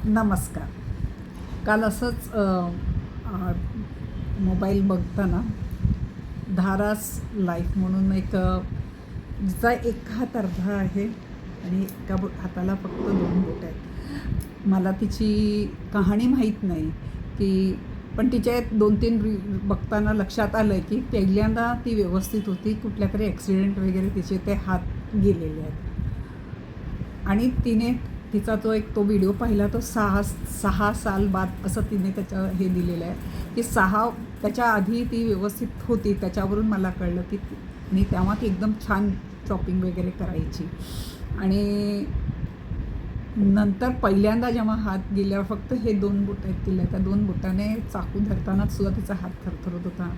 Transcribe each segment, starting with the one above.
नमस्कार. काल असंच मोबाईल बघताना धारास लाईफ म्हणून जिचा एक हात अर्धा आहे आणि एका हाताला फक्त 2 बोटं आहेत. मला तिची कहाणी माहीत नाही की पण तिच्या 2-3 बघताना लक्षात आलं की पहिल्यांदा ती व्यवस्थित होती. कुठल्यातरी ॲक्सिडेंट वगैरे तिचे ते हात गेलेले आहेत आणि तिचा तो व्हिडिओ पाहिला. तो 6 साल बाद असं तिने त्याच्या हे दिलेलं आहे की त्याच्या आधी ती व्यवस्थित होती. त्याच्यावरून मला कळलं की आणि तेव्हा ती एकदम छान शॉपिंग वगैरे करायची आणि नंतर पहिल्यांदा जेव्हा हात गेल्यावर फक्त हे 2 बोटं आहेत तिला. त्या 2 बोटाने चाकू धरतानाच सुद्धा तिचा हात थरथरत होता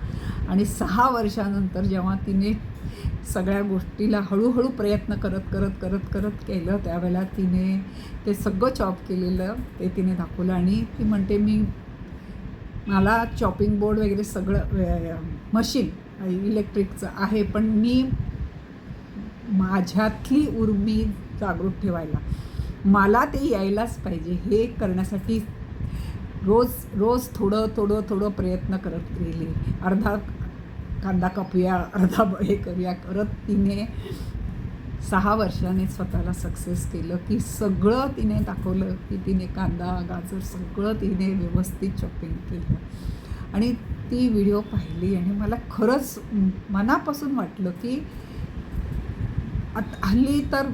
आणि 6 वर्षानंतर जेव्हा तिने सगळ्या गोष्टीला हळूहळू प्रयत्न करत केलं, त्यावेळेला तिने ते सगळं चॉप केलेलं ते तिने दाखवलं आणि ती म्हणते मला चॉपिंग बोर्ड वगैरे सगळं मशीन इलेक्ट्रिकचं आहे, पण मी माझ्यातली उर्मी जागृत ठेवायला मला ते यायलाच पाहिजे. हे करण्यासाठी रोज थोडं प्रयत्न करत गेले. अर्धा कांदा कापूया, अर्धा हे करूया करत तिने 6 वर्षांनी स्वतःला सक्सेस केलं की सगळं तिने दाखवलं की तिने कांदा, गाजर सगळं तिने व्यवस्थित चॉपिंग केलं आणि ती व्हिडिओ पाहिली आणि मला खरंच मनापासून वाटलं की हल्ली तर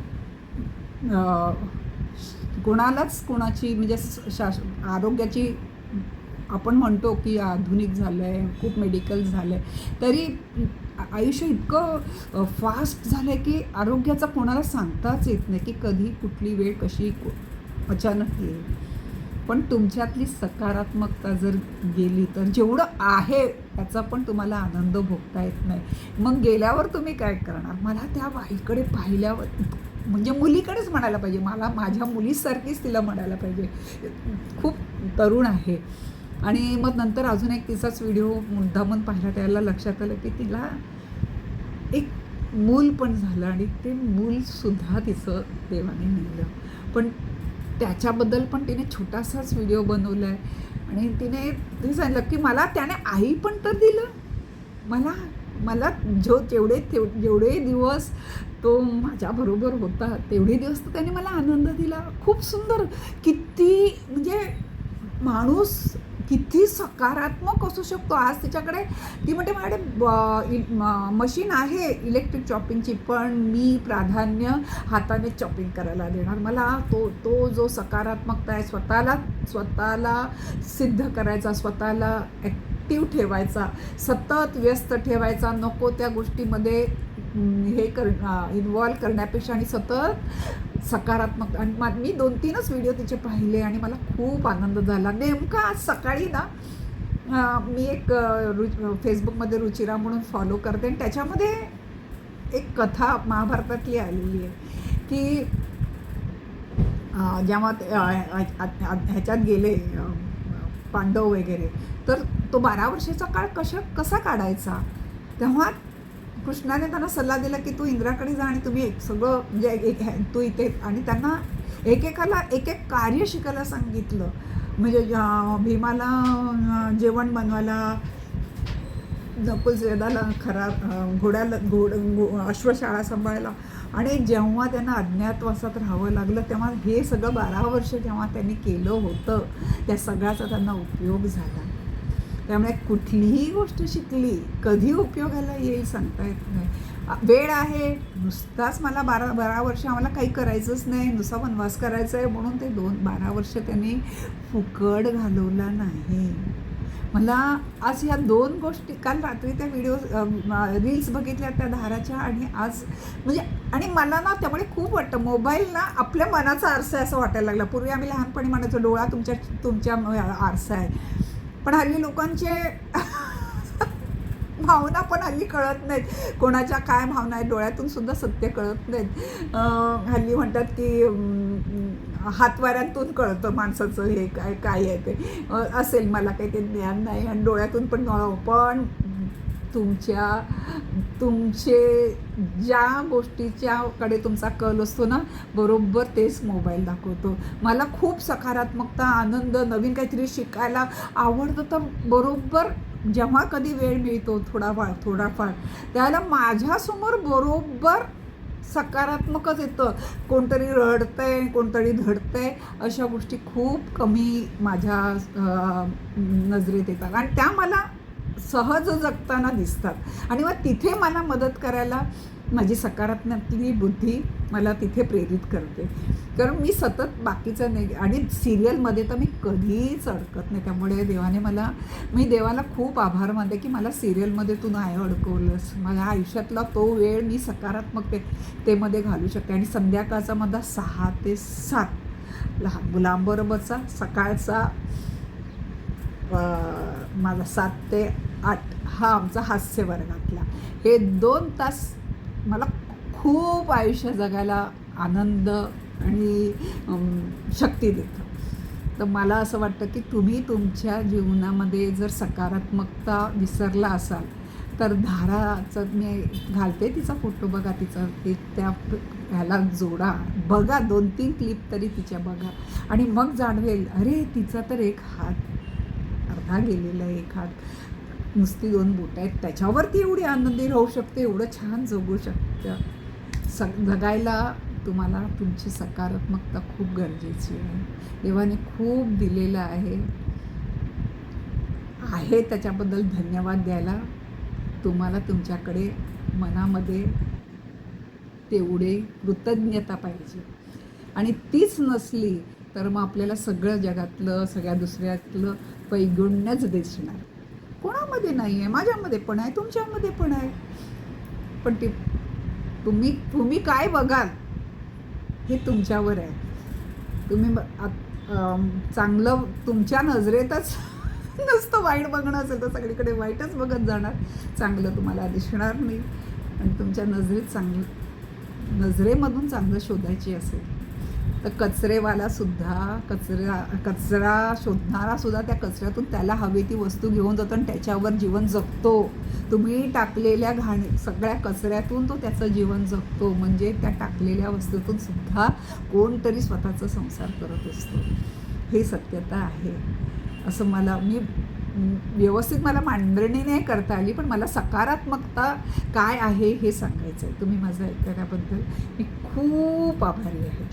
कोणाची म्हणजे आरोग्याची आपण म्हणतो की आधुनिक झालं आहे, खूप मेडिकल झालं आहे, तरी आयुष्य इतकं फास्ट झालं आहे की आरोग्याचा कोणाला सांगताच येत नाही की कधी कुठली वेळ कशी अचानक येईल. पण तुमच्यातली सकारात्मकता जर गेली तर जेवढं आहे त्याचा पण तुम्हाला आनंद भोगता येत नाही. मग गेल्यावर तुम्ही काय करणार? मला त्या बाईकडे पाहिल्यावर म्हणजे मुलीकडेच म्हणायला पाहिजे, मला माझ्या मुलीसारखीच तिला म्हणायला पाहिजे. खूप तरुण आहे आणि मग नंतर अजून एक तिचाच व्हिडिओ मुद्दामून पाहिला. त्याला लक्षात आलं की तिला एक मूल पण झालं आणि ते मूलसुद्धा तिचं देवाने नेलं. पण त्याच्याबद्दल पण तिने छोटासाच व्हिडिओ बनवला आहे आणि तिने सांगितलं की मला त्याने आई पण तर दिलं. मला जेवढे दिवस तो माझ्याबरोबर होता तेवढे दिवस तर त्याने मला आनंद दिला. खूप सुंदर. किती म्हणजे माणूस किती सकारात्मक असू शकतो. आज तिच्याकडे ती म्हणते माझ्याकडे मशीन आहे इलेक्ट्रिक चॉपिंगची, पण मी प्राधान्य हाताने चॉपिंग करायला देणार. मला तो जो सकारात्मकता आहे, स्वतःला सिद्ध करायचा, स्वतःला ॲक्टिव्ह ठेवायचा, सतत व्यस्त ठेवायचा, नको त्या गोष्टीमध्ये इन्व्हॉल्व करण्यापेक्षा आणि सतत सकारात्मक. आणि मी 2-3च व्हिडिओ तिचे पाहिले आणि मला खूप आनंद झाला. नेमका आज सकाळी मी एक फेसबुकमध्ये रुचिरा म्हणून फॉलो करते आणि त्याच्यामध्ये एक कथा महाभारतातली आलेली आहे की जेव्हा ह्याच्यात गेले पांडव वगैरे, तर तो 12 वर्षाचा काळ कसा काढायचा. तेव्हा कृष्णाने त्यांना सल्ला दिला की तू इंद्राकडे जा आणि तुम्ही सगळं म्हणजे तू इथे, आणि त्यांना एकेकाला एक कार्य शिकायला सांगितलं. म्हणजे भीमाला जेवण बनवायला, नकुलसहदेवाला अश्वशाळा सांभाळायला, आणि जेव्हा त्यांना अज्ञातवासात राहावं लागलं तेव्हा हे सगळं 12 वर्ष जेव्हा त्यांनी केलं होतं त्या सगळ्याचा त्यांना उपयोग झाला. त्यामुळे कुठलीही गोष्ट शिकली कधी उपयोगाला येईल सांगता येत नाही. वेळ आहे, नुसताच मला 12 वर्ष आम्हाला काही करायचंच नाही, नुसता वनवास करायचा आहे म्हणून ते 12 वर्ष त्यांनी फुकट घालवला नाही. मला आज ह्या 2 गोष्टी, काल रात्री त्या रील्स बघितल्या त्या धाराच्या, आणि आज म्हणजे आणि मला त्यामुळे खूप वाटतं मोबाईल आपल्या मनाचा आरसा आहे असं वाटायला लागला. पूर्वी आम्ही लहानपणी म्हणायचो डोळा तुमच्या आरसा आहे, पण हल्ली लोकांचे भावना पण हल्ली कळत नाहीत. कोणाच्या काय भावना आहेत डोळ्यातून सुद्धा सत्य कळत नाहीत. हल्ली म्हणतात की हातवाऱ्यातून कळतं माणसाचं हे काय आहे ते. असेल, मला काही ते ज्ञान नाही, आणि डोळ्यातून पण तुमचे ज्या गोष्टीच्याकडे तुमचा कल असतो ना, बरोबर तेच मोबाईल दाखवतो. मला खूप सकारात्मकता, आनंद, नवीन काहीतरी शिकायला आवडतं, तर बरोबर जेव्हा कधी वेळ मिळतो थोडाफार त्याला माझ्यासमोर बरोबर सकारात्मकच येतं. कोणतरी रडतंय, कोणतरी धडतंय, अशा गोष्टी खूप कमी माझ्या नजरेत येतात आणि त्या मला सहज जगताना दिसतात आणि मग तिथे मला मदत करायला माझी सकारात्मकली बुद्धी मला तिथे प्रेरित करते. कारण मी सतत बाकीचं नाही आणि सिरियलमध्ये तर मी कधीच अडकत नाही. त्यामुळे मी देवाला खूप आभार मानते की मला सिरियलमध्ये तू नाही अडकवलंस. माझ्या आयुष्यातला तो वेळ मी सकारात्मकतेमध्ये घालू शकते आणि संध्याकाळचा माझा 6 ते 7 लहान मुलांबरोबरचा सकाळचा माझा 7 ते 8 हा आमचा हास्य वर्गातला हे 2 तास मला खूप आयुष्य जगायला आनंद आणि शक्ती देतं. तर मला असं वाटतं की तुम्ही तुमच्या जीवनामध्ये जर सकारात्मकता विसरला असाल तर धाराचं मी घालते तिचा फोटो, बघा तिचा त्या ह्याला जोडा, बघा 2-3 क्लिप तरी तिच्या बघा आणि मग जाणवेल अरे तिचा तर एक हात अर्धा गेलेला आहे, एक हात नुसती 2 बोटं आहेत, त्याच्यावरती एवढी आनंदी राहू शकते, एवढं छान जगू शकतं. जगायला तुम्हाला तुमची सकारात्मकता खूप गरजेची आहे. देवाने खूप दिलेलं आहे त्याच्याबद्दल धन्यवाद द्यायला तुम्हाला तुमच्याकडे मनामध्ये तेवढे कृतज्ञता पाहिजे आणि तीच नसली तर मग आपल्याला सगळं जगातलं सगळ्या दुसऱ्यातलं पैगुण्यच दिसणार. कोणामध्ये नाही आहे, माझ्यामध्ये पण आहे, तुमच्यामध्ये पण आहे, पण ती तुम्ही काय बघाल हे तुमच्यावर आहे. तुम्ही चांगलं तुमच्या नजरेतच नुसतं वाईट बघणं असेल तर सगळीकडे वाईटच बघत जाणार, चांगलं तुम्हाला दिसणार नाही. आणि तुमच्या नजरेमधून चांगलं शोधायची असेल तर कचरेवाला सुद्धा कचरा शोधणारा सुद्धा त्या कचऱ्यातून त्याला हवी ती वस्तू घेऊन जातो आणि त्याच्यावर जीवन जगतो. तुम्ही टाकलेल्या सगळ्या कचऱ्यातून तो त्याचं जीवन जगतो. म्हणजे त्या टाकलेल्या वस्तूतून सुद्धा कोणतरी स्वतःचा संसार करत असतो. हे सत्यता आहे. असं मला व्यवस्थित मांडणी नाही करता आली, पण मला सकारात्मकता काय आहे हे सांगायचं आहे. तुम्ही माझं ऐकण्याबद्दल मी खूप आभारी आहे.